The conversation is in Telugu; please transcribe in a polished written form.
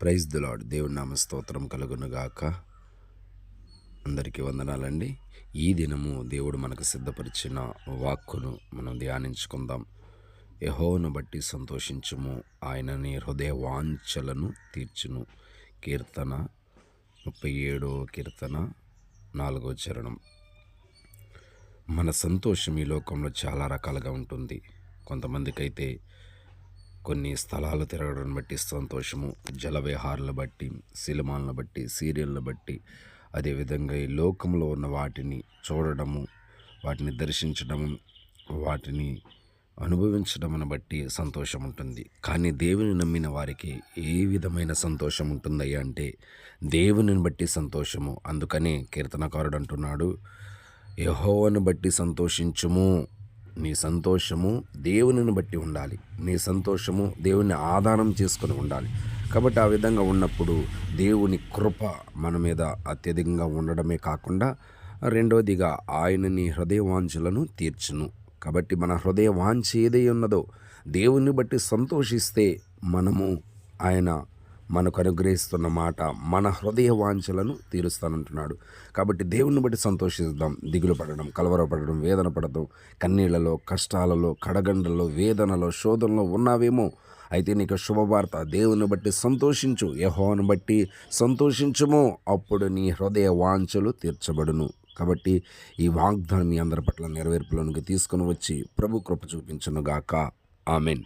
Praise the lord. దేవుని నామ స్తోత్రం కలుగునుగాక. అందరికీ వందనాలండి. ఈ దినము దేవుడు మనకు సిద్ధపరిచిన వాక్కును మనం ధ్యానించుకుందాం. యెహోవాను బట్టి సంతోషించుము, ఆయన నీ హృదయ వాంఛలను తీర్చును. కీర్తన 37వ కీర్తన 4వ చరణం. మన సంతోషం ఈ లోకంలో చాలా రకాలుగా ఉంటుంది. కొంతమందికైతే కొన్ని స్థలాలు తిరగడం బట్టి సంతోషము, జలవిహారాలను బట్టి, సినిమాలను బట్టి, సీరియల్ని బట్టి, అదేవిధంగా ఈ లోకంలో ఉన్న వాటిని చూడడము, వాటిని దర్శించడము, వాటిని అనుభవించడమును బట్టి సంతోషం ఉంటుంది. కానీ దేవుని నమ్మిన వారికి ఏ విధమైన సంతోషం ఉంటుందయ్యా అంటే దేవునిని బట్టి సంతోషము. అందుకనే కీర్తనకారుడు అంటున్నాడు, యెహోవాను బట్టి సంతోషించుము. నీ సంతోషము దేవునిని బట్టి ఉండాలి. నీ సంతోషము దేవుని ఆధారం చేసుకొని ఉండాలి. కాబట్టి ఆ విధంగా ఉన్నప్పుడు దేవుని కృప మన మీద అత్యధికంగా ఉండడమే కాకుండా రెండవదిగా ఆయన నీ హృదయ వాంఛలను తీర్చును. కాబట్టి మన హృదయ వాంఛ ఏదై ఉన్నదో దేవుని బట్టి సంతోషిస్తే ఆయన మనకు అనుగ్రహిస్తున్న మాట మన హృదయ వాంఛలను తీరుస్తానంటున్నాడు. కాబట్టి దేవుని బట్టి సంతోషిద్దాం. దిగులు పడడం, కలవరపడడం, వేదన పడడం, కన్నీళ్లలో, కష్టాలలో, కడగండల్లో, వేదనలో, శోధనలో ఉన్నావేమో. అయితే నీకు శుభవార్త, దేవుని బట్టి సంతోషించు, యెహోవాను బట్టి సంతోషించుము, అప్పుడు నీ హృదయ వాంఛలు తీర్చబడును. కాబట్టి ఈ వాగ్దానం మీ అందరి పట్ల నెరవేర్పులోనికి తీసుకుని వచ్చి ప్రభు కృప చూపించునుగాక. ఆమెన్.